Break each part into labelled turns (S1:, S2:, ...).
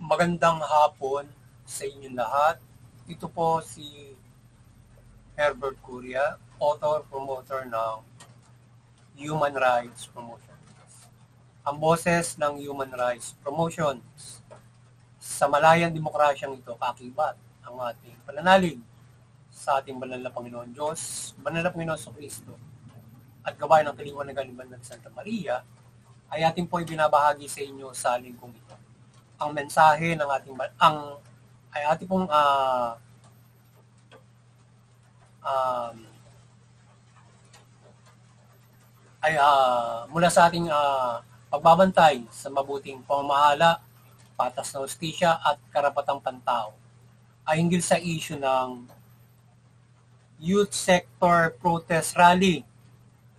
S1: Magandang hapon sa inyong lahat. Ito po si Herbert Curia, author-promoter ng Human Rights Promotions. Ang boses ng Human Rights Promotions. Sa malayang demokrasyang ito, kakibat ang ating pananalig sa ating banal na Panginoon Diyos, banal na Panginoon sa Kristo, at gabay ng kaliwanagan ng Santa Maria, ay ating po ibinabahagi sa inyo sa lingkong ito. Ang mensahe ng ating ay ating pong mula sa ating pagbabantay sa mabuting pamamahala, patas na hustisya at karapatang pantao ay hinggil sa issue ng Youth Sector Protest Rally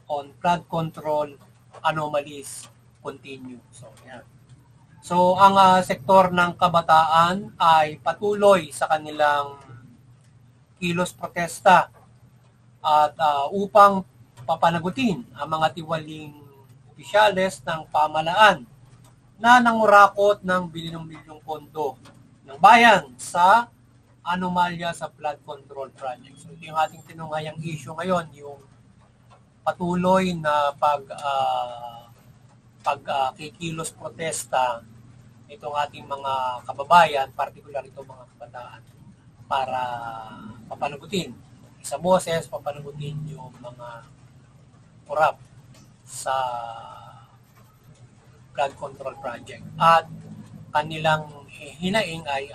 S1: on Flood Control Anomalies Continue. So, ang sektor ng kabataan ay patuloy sa kanilang kilos protesta at upang papanagutin ang mga tiwaling opisyales ng pamahalaan na nangurakot ng bilyong-bilyong pondo ng bayan sa anomalya sa flood control project. So, ito yung ating tinunghayang issue ngayon, yung patuloy na pagkikilos protesta itong ating mga kababayan, particular itong mga kabataan, para papanagutin sa boses, papanagutin yung mga korap sa flood control project. At kanilang hinaing ay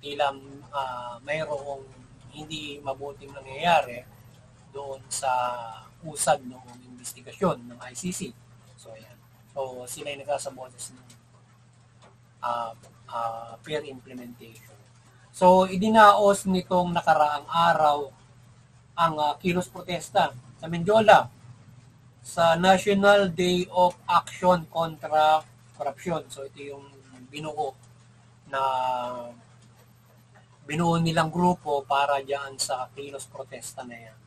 S1: tila mayroong hindi mabuting nangyayari doon sa usad ng investigasyon ng ICC. So, ayan. So, sila yung nagsasaboses ng peer implementation. So, idinaos nitong nakaraang araw ang kilos protesta sa Mendiola sa National Day of Action kontra Corruption. So, ito yung binuo nilang grupo para diyan sa kilos protesta na yan.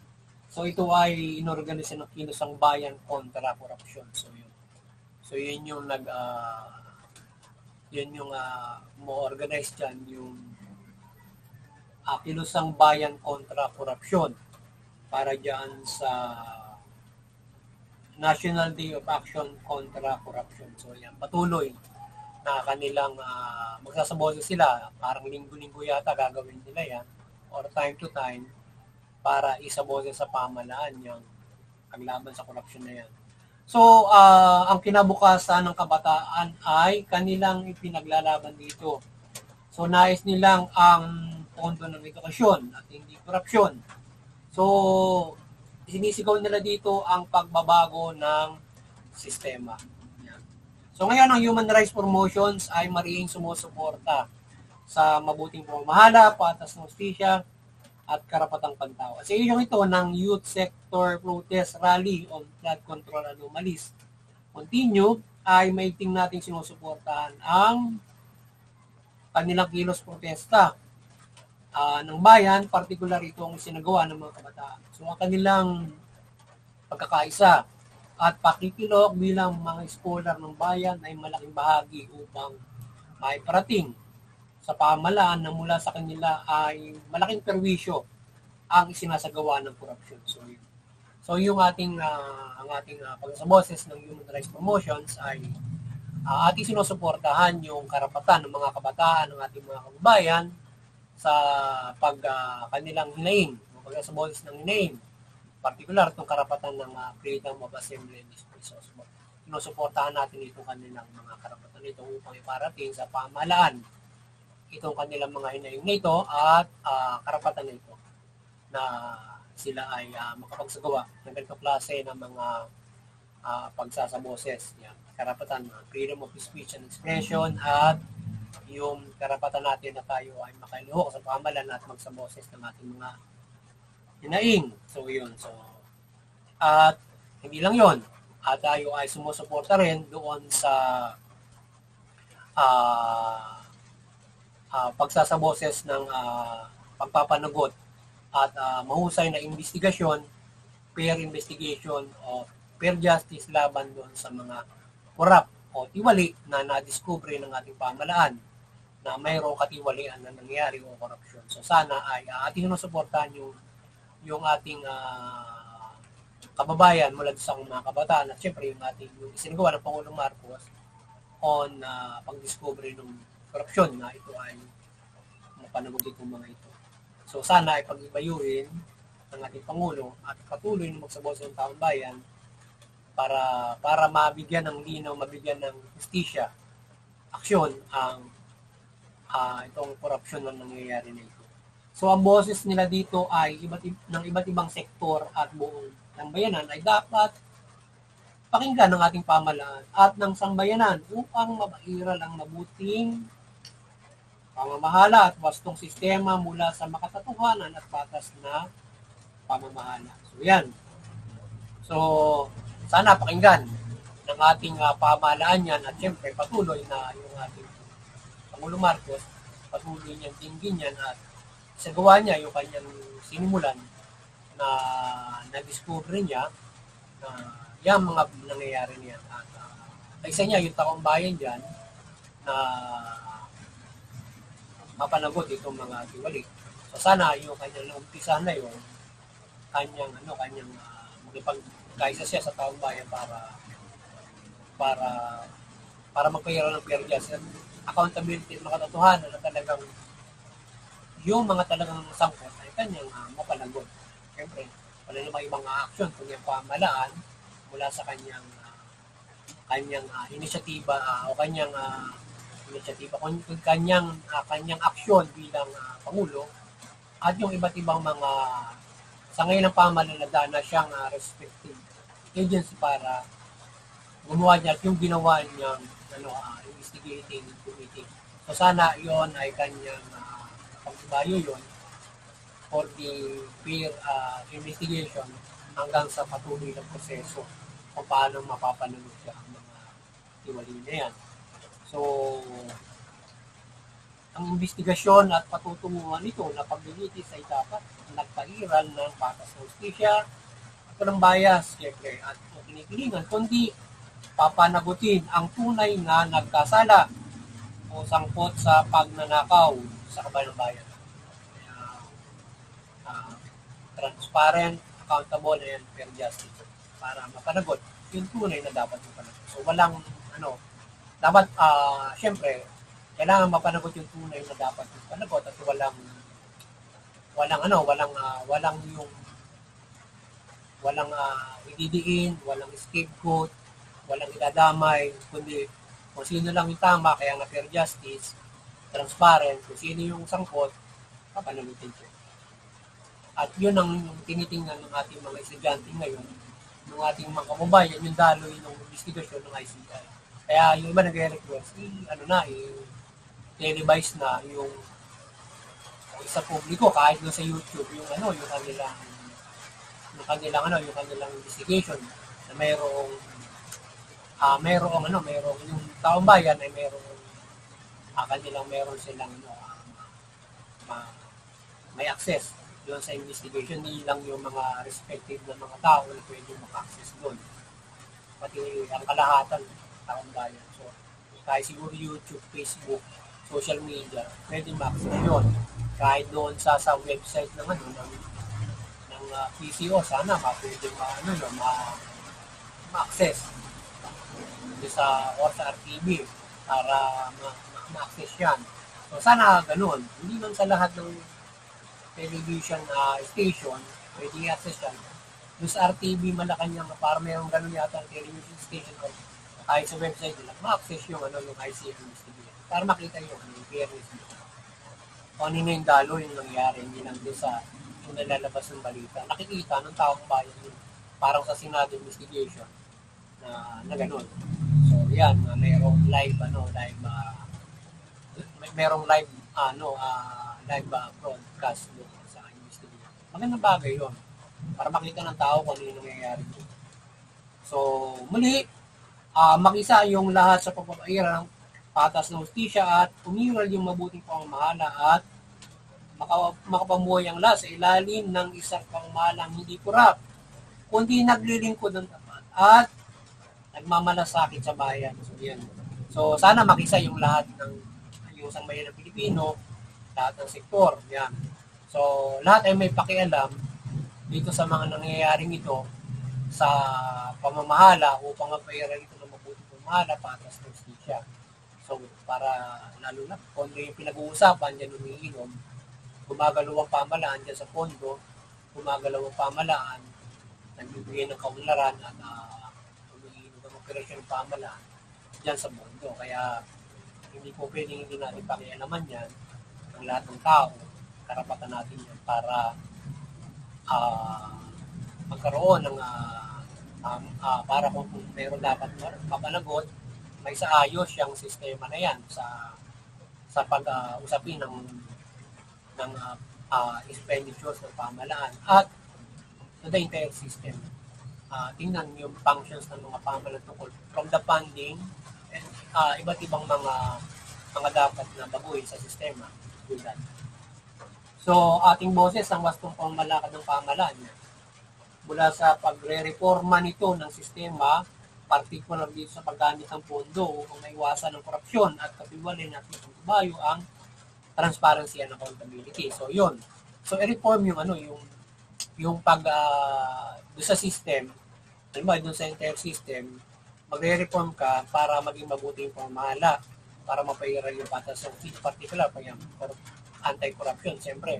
S1: So, ito ay inorganisa ng Kilusang Bayan kontra Corruption. So, yun yung mo-organize dyan, yung Kilusang Bayan kontra Corruption para dyan sa National Day of Action kontra Corruption. So, yan, patuloy na kanilang magsasaboses sila, parang linggo-linggo yata gagawin nila yan, or time to time, para isaboses sa pamahalaan yung paglaban sa korupsyon na yan. So, ang kinabukasan ng kabataan ay kanilang ipinaglalaban dito. So, nais nilang ang pondo ng edukasyon at hindi korupsyon. So, sinisigaw nila dito ang pagbabago ng sistema. So, ngayon ang Human Rights Promotions ay mariing sumusuporta sa mabuting pamamahala, patas ng hustisya, at karapatang pantao. Sa isyong ito ng Youth Sector Protest Rally on Flood Control Anomalies Continue ay maiting natin sinusuportahan ang kanilang kilos protesta ng bayan, particular itong sinagawa ng mga kabataan. So, ang kanilang pagkakaisa at pakikilok bilang mga scholar ng bayan ay malaking bahagi upang maiparating sa pamahalaan na mula sa kanila ay malaking perwisyo ang isinasagawa ng korupsyon. So yung ating pagsaboses ng Human Rights Promotions ay ating sinusuportahan yung karapatan ng mga kabataan ng ating mga kababayan sa kanilang hinaing, pagsaboses ng hinaing, particular itong karapatan ng freedom of assembly and expression. Sinusuportahan natin itong kanilang mga karapatan ito upang iparating sa pamahalaan itong kanilang mga hinaing nito at karapatan nito na sila ay makapagsagawa ng ganitong klase ng mga pagsasaboses. Yan. Karapatan, freedom of speech and expression at yung karapatan natin na tayo ay makilihok sa pamahalaan at magsaboses ng ating mga hinaing. So, yun. So, at hindi lang yun. At tayo ay sumusuporta rin doon sa pagsasaboses ng pagpapanagot at mahusay na investigasyon, fair investigation o fair justice laban doon sa mga korap o tiwali na nadiskubre ng ating pamahalaan na mayroong katiwalian na nangyari o korupsyon. So sana ay ating suportahan yung ating kababayan mula sa mga kabataan at syempre yung ating yung isinagawa ng Pangulong Marcos on pag-discovery ng korupsyon na ito ay mapanagot itong mga ito. So sana ay pag-ibayuhin ng ating Pangulo at patuloy na magsabaw sa taong bayan para mabigyan ng linaw, mabigyan ng justisya, aksyon ang itong korupsyon na nangyayari na ito. So ang boses nila dito ay ng iba't ibang sektor at buong sambayanan ay dapat pakinggan ng ating pamahalaan at ng sambayanan upang mapairal ang mabuting pamamahala at wastong sistema mula sa makatotohanan at patas na pamamahala. So yan. So sana pakinggan ng ating pamahalaan yan at siyempre patuloy na yung ating Pangulong Marcos, patuloy niyang dinggin yan at isagawa niya yung kanyang sinimulan na na-discover niya na yung mga nangyayari niya. At isa niya yung taong bayan dyan na mapanagot itong mga tiwali. So sana yung kanyang naumpisa na yun, kanyang magipagkaisa siya sa taong bayan para magpahiraw ng fair justice, accountability at makatotohanan na talagang yung mga talagang sangkot ay kanyang mapanagot. Siyempre, wala namang ibang action kung yung pamahalaan mula sa kanyang inisyatiba o kanyang inisyatiba, kanyang aksyon bilang Pangulo at yung iba't ibang mga sa ngayon ng pamahalaan na siyang respective agency para gumawa niya at yung ginawa niyang investigating committee. So sana yon ay kanyang pagbayo yon for the fair investigation hanggang sa patuloy ng proseso kung paano mapapanagot siya ang mga tiwali na yan. So, ang investigasyon at patutunguhan nito na paglilitis ay dapat nagpairal ng patas ng hustisya at walang bias, siyempre, at kinikilingan, kundi papanagutin ang tunay na nagkasala o sangkot sa pagnanakaw sa kabayan ng bayan. Transparent, accountable, and fair justice para mapanagot yung tunay na dapat mapanagot. So walang dapat syempre kailangan mapanagot yung tunay na dapat mapanagot at walang ididiin, walang scapegoat, walang idadamay, kundi kung sino lang yung tama, kaya nga fair justice, transparent, kung sino yung sangkot, papanagutin siya. At yun ang tinitingnan ng ating mga estudyante ngayon, ng ating mga kababayan, yung daloy ng investigasyon ng ICI. Kaya yung iba nag-request, televise na yung sa publiko, kahit doon sa YouTube, yung kanilang investigation na mayroong yung taong bayan ay meron silang may access doon sa investigation, hindi lang yung mga respective na mga tao na pwede maka-access doon. Pati ang kalahatan ng taong bayan. So, kahit siguro YouTube, Facebook, social media, pwede ma-access yun. Kahit doon sa website ng PCO, sana pwede ma-access sa RTV para ma-access yan. So, sana ganun. Hindi man sa lahat ng television station, pwede i-access yan. Doon sa RTV, Malacanang, para mayroong ganun yata ang television station o kahit sa website nila, ma-access yung ICI investigation. Para makita yung fairness nito. Kung ano yung dalo yung nangyari, hindi lang doon sa yung nalalabas ng balita. Nakikita ng taong bayan yun, parang sa Senado investigation na ganun. So, yan, mayroong live broadcast doon sa investigation. Magandang bagay yun para makita ng tao kung ano yung nangyayari doon. So, muli, makisa yung lahat sa pagpapairal ng patas ng hustisya at umiral yung mabuting pamamahala at makapamuhay ang lahat sa ilalim ng isang pamamahalang hindi kurap, kundi naglilingkod ng tapat at nagmamalasakit sa bayan. So, yan. So, sana makisa yung lahat ng yung sambayan ng Pilipino, lahat ng sektor. Yan. So, lahat ay may pakialam dito sa mga nangyayaring ito sa pamamahala upang mapairal ito ng mabuting pamamahala patas ng justisya. So, para lalo na, pondo yung pinag-uusapan, dyan umiinom, gumagalaw ang pamalaan dyan sa pondo, gumagalaw ang pamalaan, nagbibigay ng kaunlaran at umiinom ng operasyon ng pamalaan dyan sa pondo. Kaya, hindi po pwedeng hindi natin pakialaman yan ang lahat ng tao, karapatan natin yan para magkaroon ng para kung mayroon dapat mapanagot, may saayos yung sistema na yan sa pag-usapin ng expenditures ng pamalaan at to the entire system. Tingnan yung functions ng mga pamalaan tungkol from the funding and iba't ibang mga dapat na baguhin sa sistema. So, ating boses ang wastong pamalakad ng pamalaan mula sa pagre-reforma nito ng sistema, particular dito sa paggamit ng pondo upang maiwasan ng korupsyon at kapiwalay at magbayo ang transparency and accountability. So, yun. So, i-reform yung pag doon sa system, halimbawa doon sa entire system, magre-reform ka para maging mabuti yung pamamahala, para mapairal yung patas. So, in particular, anti-corruption, siyempre.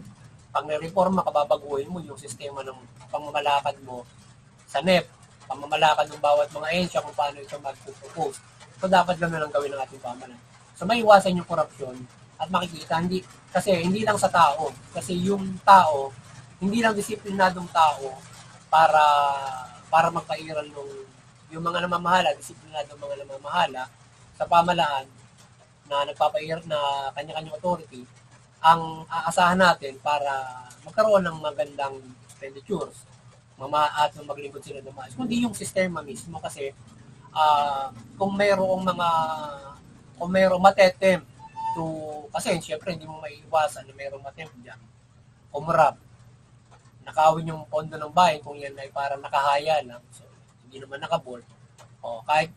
S1: Pag na-reforma ka, babaguhin mo yung sistema ng pamamalakad mo sa NEP, pamamalakad ng bawat mga ahensya kung paano ito mag-propose. So, dapat ganun ang gawin ng ating pamamalakad. So, may iwasan yung korupsyon at makikita, hindi lang sa tao. Kasi yung tao, hindi lang disiplinadong tao para magpairal yung mga namamahala, disiplinadong mga namamahala sa pamalaan na nagpapairal na kanya-kanyang authority, ang aasahan natin para magkaroon ng magandang expenditures at maglingkod sila ng maayos. Kundi yung sistema mismo kasi kung mayroong matetem kasi syempre hindi mo maiiwasan na mayroong matetem dyan, umrap, nakawin yung pondo ng bayan kung yan ay parang nakahaya lang, so hindi naman nakabolt. Kahit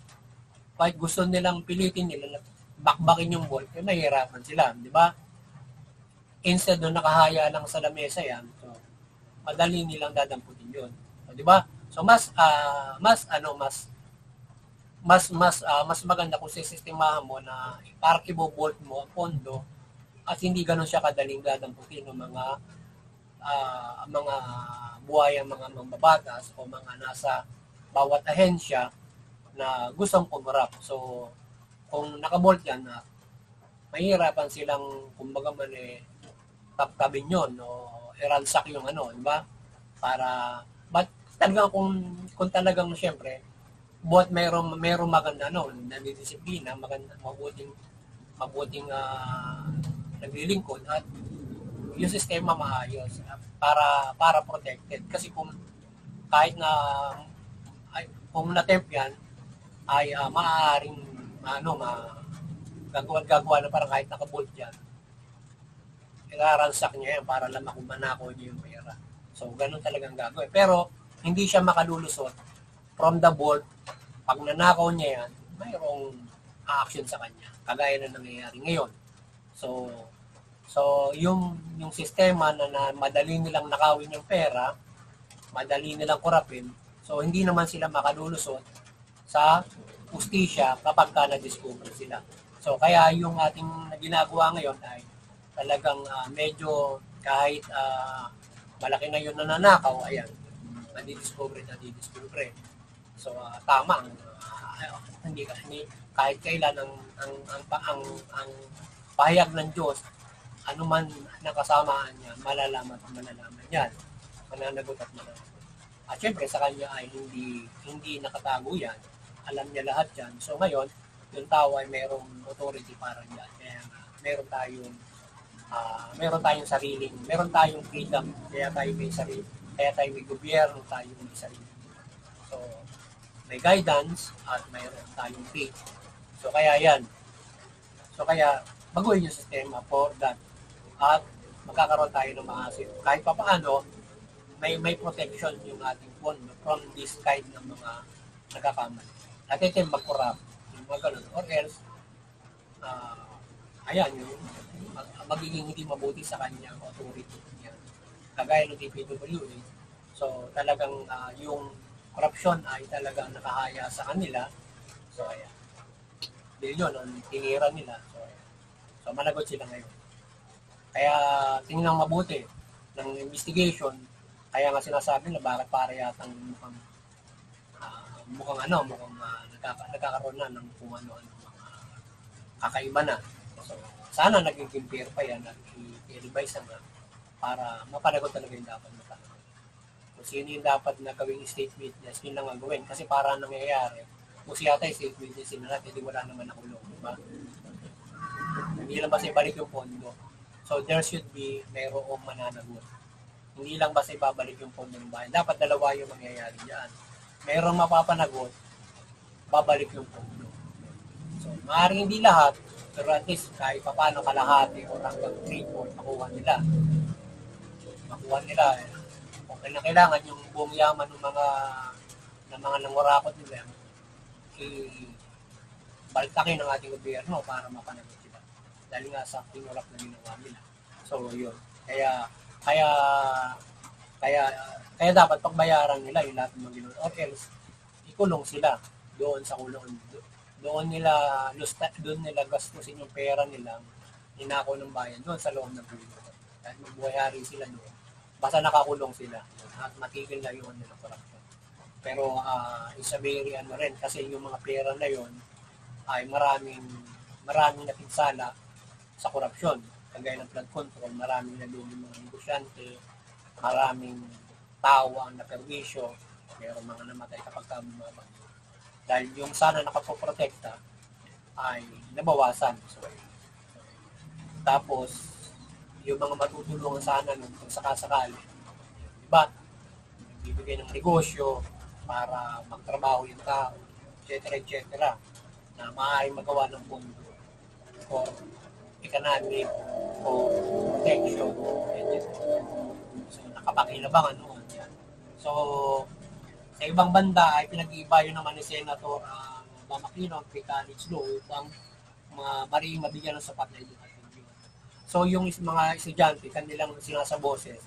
S1: gusto nilang pilitin nila bakbakin yung bolt, mahirapan sila, di ba? Instead na nakahaya lang sa lamesa yan, so madali nilang dadamputin yun. So, di ba? So mas maganda kung sistemahan mo na parang ibobolt mo ang pondo at hindi ganoon siya kadaling dadamputin ng mga buhayang mga mambabatas o mga nasa bawat ahensya na gustong kumurap. So kung nakabolt yan, mahirapan silang kumbaga taptabin yun o iransak yung di ba? But talagang kung talagang siyempre, buhat mayroong maganda nandidisiplina, maganda, mabuting naglilingkod at yung sistema maayos para protected. Kasi kung na-temp yan, ay maaaring gagawa na parang kahit nakabolt yan, iraransak niya yan para lang manakaw niya yung pera. So, ganun talagang gagawin. Pero, hindi siya makalulusot from the bolt. Pag nanakaw niya yan, mayroong action sa kanya. Kagaya na nangyayari ngayon. So yung sistema na madali nilang nakawin yung pera, madali nilang kurapin, so hindi naman sila makalulusot sa justisya kapag na-discover sila. So, kaya yung ating ginagawa ngayon ay talagang medyo kahit malaki na yun nanakaw, ayan, nadidiscover. So, tama. Hindi kahit kailan ang pahayag ng Diyos, anuman nakasamaan niya, malalaman yan. Mananagot at mananagot. At syempre, sa kanya ay hindi nakatago yan. Alam niya lahat yan. So, ngayon, yung tao ay mayroong authority para yan. Kaya meron tayong freedom, kaya tayo may gobyerno, tayo may sarili. So, may guidance at mayroon tayong faith. So, kaya yan. So, kaya baguhin yung sistema for that. At magkakaroon tayo ng maasip. Kahit pa paano, may protection yung ating pondo from this kind ng mga nagkakamali. natitim mag-corrupt, yung mga ganun. Or else, ayan, yung magiging hindi mabuti sa kanyang authority. Yan. Kagaya ng DPWA. So, talagang yung corruption ay talagang nakahaya sa kanila. So, ayan. Bilyon ang tinira nila. So, ayan. So, managot sila ngayon. Kaya, tingnan mabuti ng investigation. Kaya nga sinasabi na bakit para yatang mukhang nagkakaroon na ng kung ano-ano mga kakaiba na. So, sana naging fair pa yan at i-revise na para mapanagot talaga yung dapat na panagot. Kung sino yung dapat na gawing state witness, yun lang ang gawin. Kasi para nangyayari, kung siya tayo state witness na natin, hindi wala naman nakulong, di ba? Hindi lang basta ibalik yung pondo. So, there should be mayroong mananagot. Hindi lang basta ibabalik yung pondo ng bayan. Dapat dalawa yung mangyayari dyan. Mayroong mapapanagot, babalik yung pondo. So, maaaring hindi lahat, pero at least kahit pa paano kalahati o hanggang 3/4 makuha nila. Makuha nila. Kung kailangan yung buong yaman ng mga nangurakot nila, baltakin ng ating gobyerno para mapanagot sila. Dahil nga sa tinurap na ginawa nila. So, yun. Kaya dapat pagbayaran nila yung lahat ng mga ginawa. Or else, ikulong sila doon sa kulungan. Doon nila gastusin yung pera nila, ninako ng bayan doon sa loob ng kulungan. Dahil magbuhayari sila doon. Basta nakakulong sila at matigil na yun nila corruption. Pero it's a very rin kasi yung mga pera na yun ay maraming napinsala sa korupsyon. Kagaya ng flood control, maraming nalumi mga negosyante, maraming tao ang naperwisyo, mayroong mga namatay kapag bumabag. Dahil yung sana nakapoprotekta ay nabawasan. So, tapos, yung mga matutulungan sana nung kung sakasakali, iba, bibigay ng negosyo para magtrabaho yung tao, etc. na maaaring magawa ng pondo for economic o protection, etc. So, nakapakinabangan noon yan. So, sa ibang banda ay pinag-iiba yun naman ni Senator Mamakino ang pre-college law upang mabigyan ng sapat na edukasyon yun. So yung mga estudyante, kanilang sinasaboses,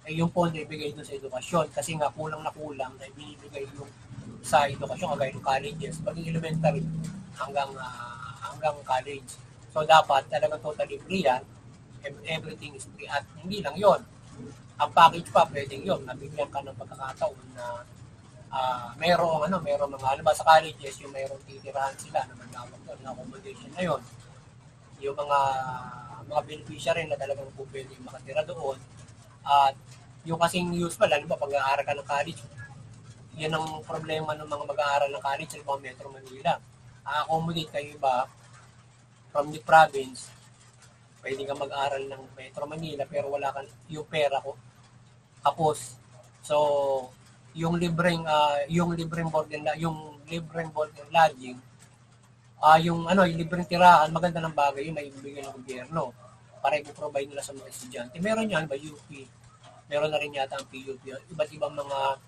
S1: ay yung pondo ibigay doon sa edukasyon kasi nga kulang na binibigay yung sa edukasyon kagaya ng colleges, paging elementary hanggang college. So dapat talagang totally free yan, everything is free at hindi lang yon. Ang package pa pwedeng yun, nabigyan ka ng pagkakataon na mayroong mga sa colleges yung mayroong titirahan sila na manawag doon na accommodation na yun. Yung mga beneficiary na talagang po pwedeng makatira doon. At yung kasing usual, lalo ba pag-aaral ka ng college, yan ang problema ng mga mag-aaral ng college sa ibang Metro Manila. A-accommodate kayo ba from the province, pwede ka mag-aaral ng Metro Manila pero wala kang yung pera ko. Tapos, so, yung libreng board and lodging, yung libreng tirahan, maganda ng bagay yung may ibigay ng gobyerno para i-provide nila sa mga estudyante. Meron yan ba UP? Meron na rin yata ang PUP, iba't ibang mga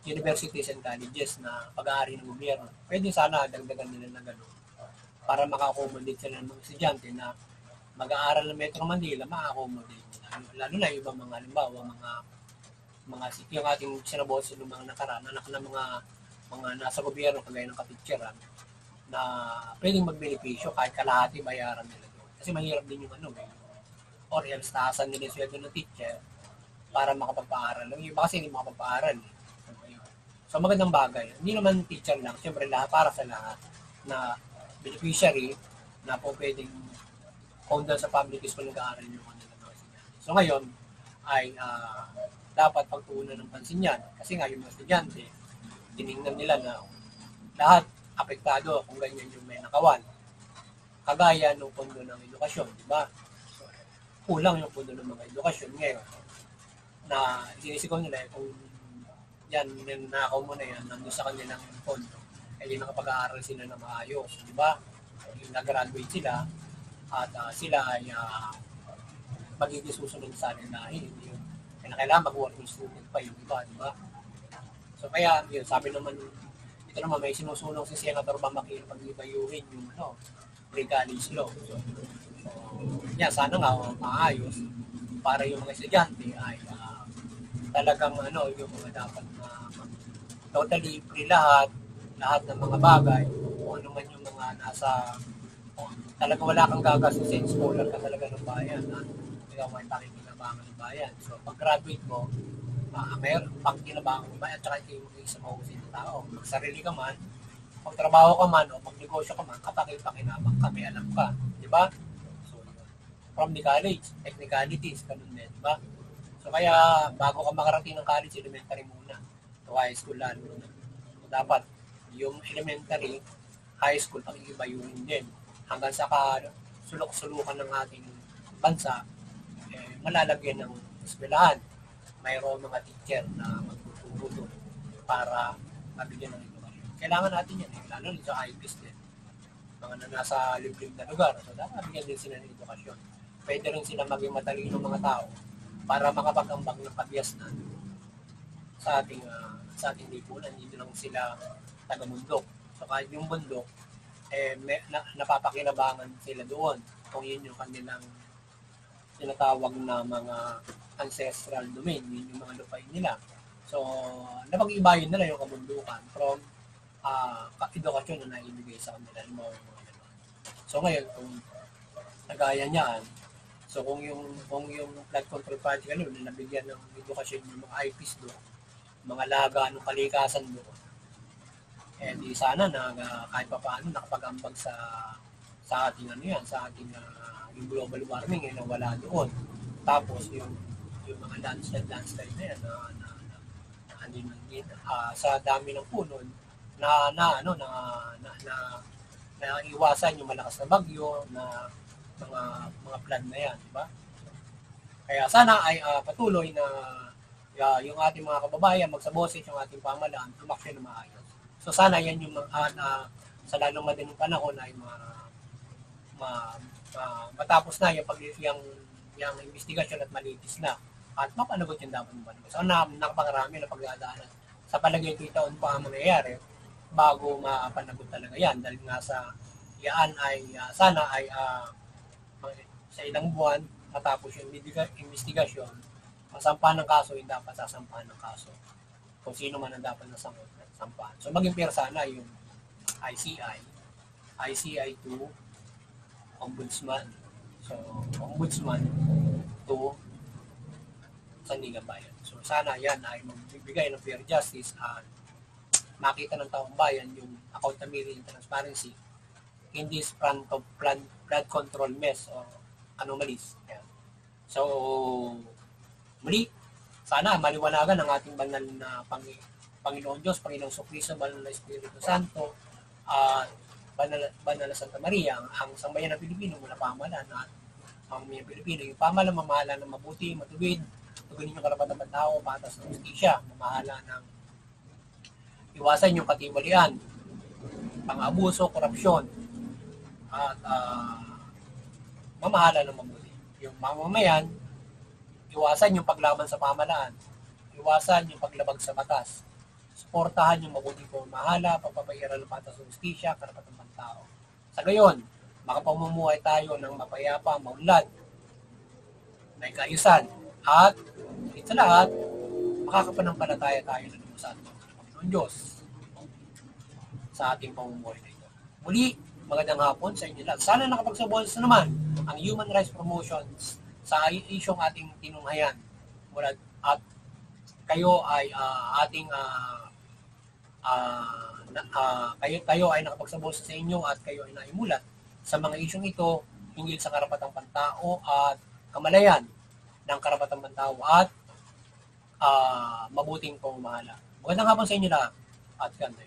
S1: universities and colleges na pag-aari ng gobyerno. Pwede sana dagdagan nila na gano'n para maka-accommodate sila ng mga estudyante na mag-aaral ng Metro Manila, ma-accommodate nila. Lalo na yung ibang mga halimbawa, yung ating sinaboso ng mga nakaraan, anak ng mga nasa gobyerno kagaya ng kapitcheran na pwedeng magbenepisyo kahit kalahati bayaran nila doon. Kasi mahirap din yung or else taasan nila yung sweldo ng teacher para makapagpaaral. Yung iba kasi hindi makapagpaaral. So magandang bagay. Hindi naman teacher lang, siyempre lahat para sa lahat na beneficiary na po pwedeng kung sa public school nag-aaral yung mga estudyante. So ngayon ay dapat pagtuunan ng pansin yan. Kasi nga yung mga estudyante, tinignan nila na lahat apektado kung ganyan yung may nakawan. Kagaya ng pondo ng edukasyon, di ba? So, kulang yung pondo ng mga edukasyon ngayon na sinisigaw nila kung yan, nakaw mo na yan, nandun sa kanilang pondo, ay nakapag-aaral sila na maayos, di ba? Yung nag-graduate sila at sila ay magiging susunod sa alinahin. Kailangan mag-working student pa yung iba, di ba? So kaya, yun, sabi naman, ito ito naman may sinusulong si Senator Bamakil pag-ibayuhin yung pre-college law. So, sana nga maayos para yung mga estudyante ay talagang yung mga dapat na totally free lahat ng mga bagay, kung ano man yung mga nasa talaga wala kang gagastusin, scholar ka talaga ng bayan, ikaw may pakikinabangan ng bayan. So pag graduate mo, mayroon pang kinabangan ng bayan, at saka ikaw yung isa mahusay na tao. Magsarili ka man, magtrabaho ka man, o magnegosyo ka man, kapakil-pakinabang ka, may alam ka, di ba? So, from the college, technicalities, ganun din, di ba? So kaya, bago ka makarating ng college, elementary muna. So high school lalo na. So, dapat, yung elementary, high school, pakikibayuhin din. Hanggang sa sulok-sulukan ng ating bansa, malalagyan ng eskwelahan. Mayroon mga teacher na magtuturo para mabigyan ng edukasyon. Kailangan natin yan, lalo na sa IPs din. Mga na nasa liblib na lugar, so dapat mabigyan din sila ng edukasyon. Pwede rin sila maging matalino mga tao para makapag-ambag ng kabiasnan sa ating lipunan. Hindi lang sila taga-bundok. So kahit yung bundok, napapakinabangan sila doon kung yun yung kanilang tinatawag na mga ancestral domain, yun yung mga lupain nila. So, napag-ibayin nila yung kabundukan from edukasyon na naibigay sa kanila ng mga ganun. So ngayon, kung nagaya niyan, so kung yung flood control project na nabigyan ng edukasyon yung mga IPs doon, mga laga ng kalikasan doon, di sana na kahit pa paano nakapag-ambag sa ating sa ating yung global warming na wala doon. Tapos yung mga landslide na yan sa dami ng puno na iwasan yung malakas na bagyo na mga flood na yan, di ba? Kaya sana ay patuloy na yung ating mga kababayan magsaboses yung ating pamahalaan tumaksyon na maayos. So sana yan yung sa lalong madaling panahon ay matapos na yung investigasyon at malitis na at mapanagot yung dapat ng banyo. So nakapangarami na pagdadaanan. Sa palagay ko taon pa ang mangyayari bago mapanagot talaga yan dahil nga sa yan ay sana ay sa ilang buwan matapos yung investigasyon masampahan ng kaso yung dapat sasampahan ng kaso kung sino man ang dapat nasampahan. So maging fair sana yung ICI to Ombudsman. So Ombudsman to Sandigan Bayan. So sana yan ay magbibigay ng fair justice at makita ng taong bayan yung accountability and transparency in this front of flood control mess or anomalies. Yan. So muli, sana maliwanagan ang ating banal na Panginoon Diyos, Panginoong Sokristo, banal na Espiritu Santo, at banal na Santa Maria, ang sambayan ng Pilipino mula pamahalaan at ang mga Pilipino, yung pamahalaan mamahala ng mabuti, matuwid, tugunin yung karapatan ng tao, patas ng justisya, mamahala ng iwasan yung katiwalian, pang-abuso, korupsyon, at mamahala ng mabuti. Yung mamamayan, iwasan yung paglaban sa pamahalaan, iwasan yung paglabag sa batas, suportahan yung mabuting pamamahala, pagpapairal ng patas ng justisya, karapatan ng tao. Sa gayon, makapamumuhay tayo ng mapayapa, maunlad, may kaayusan, at sa lahat, makakapanampalataya tayo ng lumasan ng Panginoon Diyos sa ating pamumuhay na ito. Muli, magandang hapon sa inyo lahat. Sana nakapagsabuhos naman ang human rights promotions sa isyong ating tinunghayan. At kayo ay kayo ay nakapagsabuhos sa inyo at kayo ay naimulat sa mga isyong ito hinggil sa karapatang pantao at kamalayan ng karapatang pantao at mabuting pamamahala. Magandang hapon sa inyo lahat at ganda.